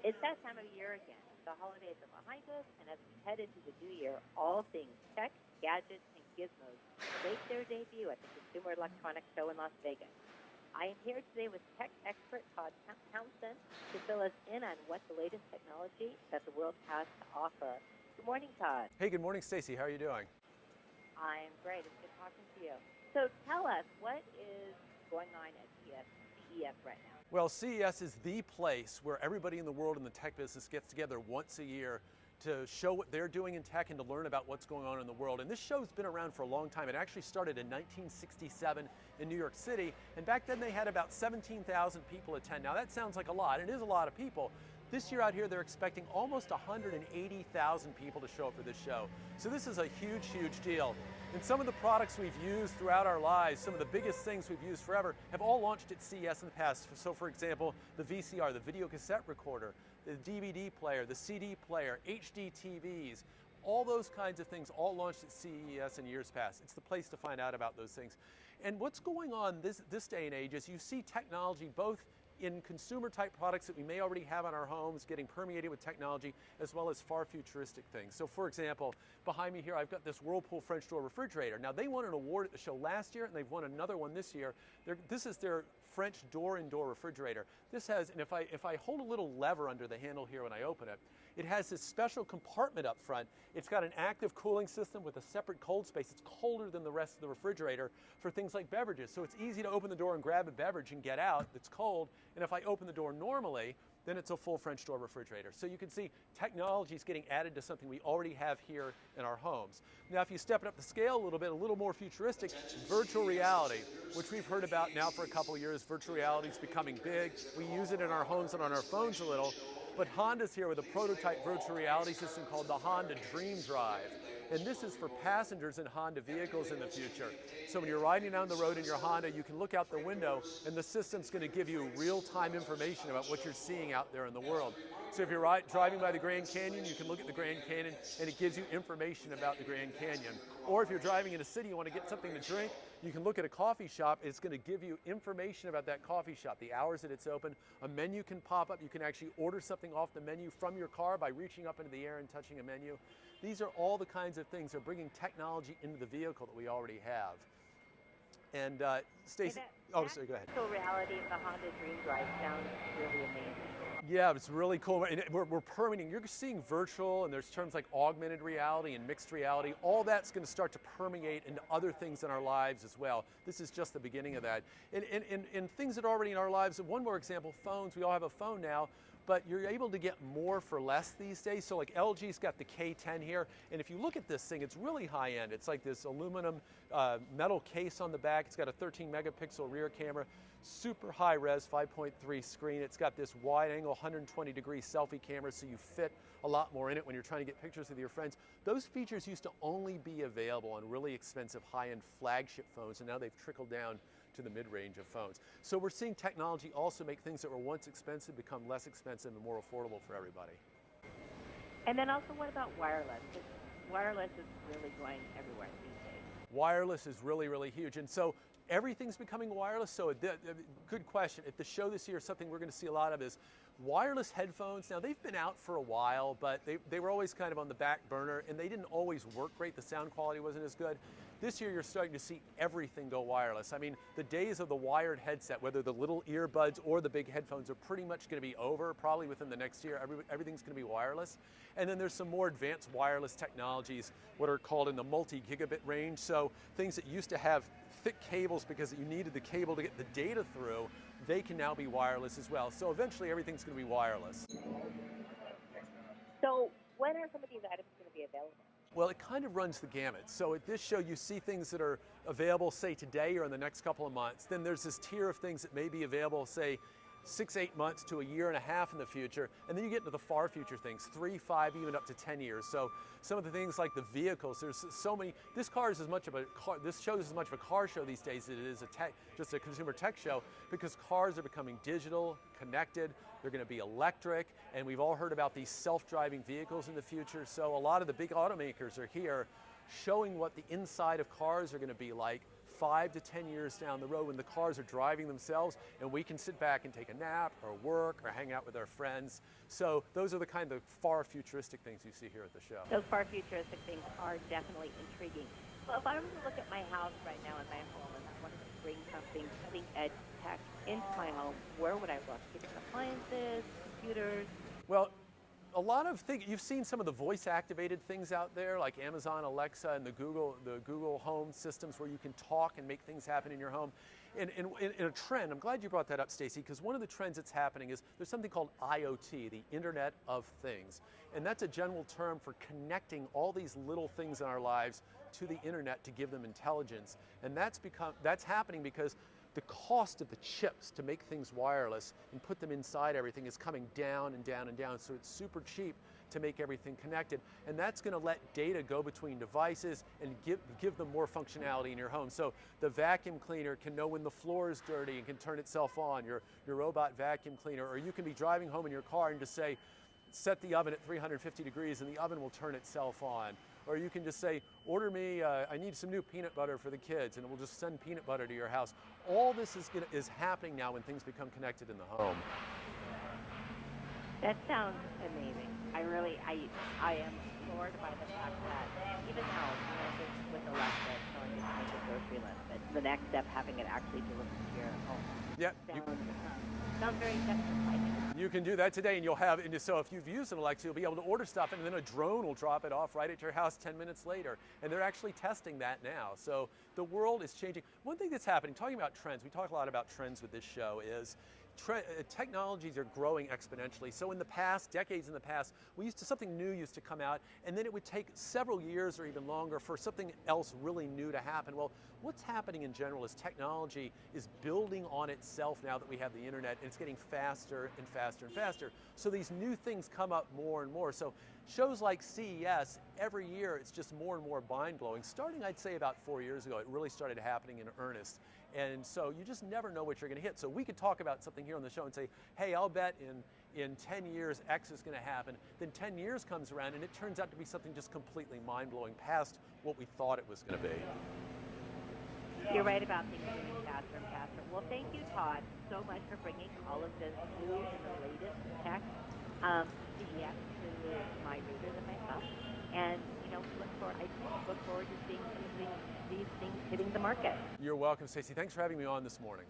It's that time of year again. The holidays are behind us, and as we head into the new year, all things tech, gadgets, and gizmos make their debut at the Consumer Electronics Show in Las Vegas. I am here today with tech expert Todd Townsend to fill us in on what the latest technology that the world has to offer. Good morning, Todd. Hey, good morning, Stacy. How are you doing? I'm great. It's good talking to you. So tell us, what is going on at CES right now? Well, CES is the place where everybody in the world in the tech business gets together once a year to show what they're doing in tech and to learn about what's going on in the world. And this show's been around for a long time. It actually started in 1967 in New York City, and back then they had about 17,000 people attend. Now that sounds like a lot, it is a lot of people. This year out here they're expecting almost 180,000 people to show up for this show. So this is a huge, huge deal. And some of the products we've used throughout our lives, some of the biggest things we've used forever, have all launched at CES in the past. So for example, the VCR, the video cassette recorder, the DVD player, the CD player, HD TVs, all those kinds of things all launched at CES in years past. It's the place to find out about those things. And what's going on this day and age is you see technology both in consumer type products that we may already have in our homes getting permeated with technology, as well as far futuristic things. So for example, behind me here I've got this Whirlpool French door refrigerator. Now they won an award at the show last year and they've won another one this year. This is their French door-in-door refrigerator. This has, and if I hold a little lever under the handle here when I open it, it has this special compartment up front. It's got an active cooling system with a separate cold space. It's colder than the rest of the refrigerator for things like beverages. So it's easy to open the door and grab a beverage and get out that's cold. And if I open the door normally, then it's a full French door refrigerator. So you can see technology is getting added to something we already have here in our homes. Now, if you step it up the scale a little bit, a little more futuristic, virtual reality, which we've heard about now for a couple of years. Virtual reality is becoming big. We use it in our homes and on our phones a little. But Honda's here with a prototype virtual reality system called the Honda Dream Drive. And this is for passengers in Honda vehicles in the future. So when you're riding down the road in your Honda, you can look out the window and the system's going to give you real-time information about what you're seeing out there in the world. So if you're driving by the Grand Canyon, you can look at the Grand Canyon and it gives you information about the Grand Canyon. Or if you're driving in a city, you want to get something to drink, you can look at a coffee shop. It's going to give you information about that coffee shop, the hours that it's open. A menu can pop up. You can actually order something off the menu from your car by reaching up into the air and touching a menu. These are all the kinds of things that are bringing technology into the vehicle that we already have. And Stacey, sorry, go ahead. Virtual reality of the Honda Dream Drive sounds really amazing. Yeah, it's really cool. And we're permeating. You're seeing virtual, and there's terms like augmented reality and mixed reality. All that's going to start to permeate into other things in our lives as well. This is just the beginning of that. And things that are already in our lives, one more example, phones. We all have a phone now, but you're able to get more for less these days. So like LG's got the K10 here, and if you look at this thing, it's really high end. It's like this aluminum metal case on the back. It's got a 13 megapixel rear camera, super high res 5.3 screen. It's got this wide angle 120 degree selfie camera, so you fit a lot more in it when you're trying to get pictures with your friends. Those features used to only be available on really expensive high-end flagship phones, and now they've trickled down to the mid-range of phones. So we're seeing technology also make things that were once expensive become less expensive and more affordable for everybody. And then also, what about wireless? Because wireless is really going everywhere these days. Wireless is really, really huge. And so everything's becoming wireless. So good question. At the show this year, something we're going to see a lot of is wireless headphones. Now they've been out for a while, but they were always kind of on the back burner and they didn't always work great. The sound quality wasn't as good. This year you're starting to see everything go wireless. I mean, the days of the wired headset, whether the little earbuds or the big headphones, are pretty much going to be over probably within the next year. Everything's going to be wireless. And then there's some more advanced wireless technologies, what are called in the multi-gigabit range. So things that used to have thick cables because you needed the cable to get the data through, they can now be wireless as well. So eventually everything's going to be wireless. So when are some of these items going to be available? Well, it kind of runs the gamut. So at this show, you see things that are available, say, today or in the next couple of months. Then there's this tier of things that may be available, say, 6-8 months to a year and a half in the future, and then you get into the far future things, 3, 5, even up to 10 years. So some of the things like the vehicles, there's so many. This car is as much of a car. This show is as much of a car show these days as it is just a consumer tech show, because cars are becoming digital, connected. They're going to be electric, and we've all heard about these self-driving vehicles in the future. So a lot of the big automakers are here, showing what the inside of cars are going to be like 5 to 10 years down the road when the cars are driving themselves and we can sit back and take a nap or work or hang out with our friends. So those are the kind of far futuristic things you see here at the show. Those far futuristic things are definitely intriguing. Well, if I were to look at my house right now in my home and I wanted to bring something cutting edge tech into my home, where would I look? Kitchen appliances, computers? Well, a lot of things, you've seen some of the voice activated things out there like Amazon Alexa and the Google Home systems where you can talk and make things happen in your home. In a trend, I'm glad you brought that up, Stacy, because one of the trends that's happening is there's something called IoT, the Internet of Things. And that's a general term for connecting all these little things in our lives to the internet to give them intelligence. And that's happening because the cost of the chips to make things wireless and put them inside everything is coming down and down and down, so it's super cheap to make everything connected. And that's going to let data go between devices and give them more functionality in your home. So the vacuum cleaner can know when the floor is dirty and can turn itself on, your robot vacuum cleaner, or you can be driving home in your car and just say, set the oven at 350 degrees and the oven will turn itself on. Or you can just say, order me, I need some new peanut butter for the kids, and it will just send peanut butter to your house. All this is happening now when things become connected in the home. That sounds amazing. I am floored by the fact that even now, just with Alexa telling you to make a grocery list, but the next step, having it actually delivered to your home. Yeah. Sounds very exciting. You can do that today, and you'll have, and so if you've used an Alexa, you'll be able to order stuff, and then a drone will drop it off right at your house 10 minutes later. And they're actually testing that now. So the world is changing. One thing that's happening, talking about trends, we talk a lot about trends with this show, is technologies are growing exponentially. So in the past, decades in the past, something new used to come out, and then it would take several years or even longer for something else really new to happen. Well, what's happening in general is technology is building on itself now that we have the internet, and it's getting faster and faster and faster. So these new things come up more and more. So shows like CES, every year it's just more and more mind-blowing. Starting, I'd say, about 4 years ago, it really started happening in earnest. And so you just never know what you're going to hit. So we could talk about something here on the show and say, hey, I'll bet in 10 years X is going to happen. Then 10 years comes around and it turns out to be something just completely mind-blowing past what we thought it was going to be. You're right about things moving faster and faster. Well, thank you, Todd, so much for bringing all of this new and the latest tech CES to my readers and myself. And, I look forward to seeing these things hitting the market. You're welcome, Stacey. Thanks for having me on this morning.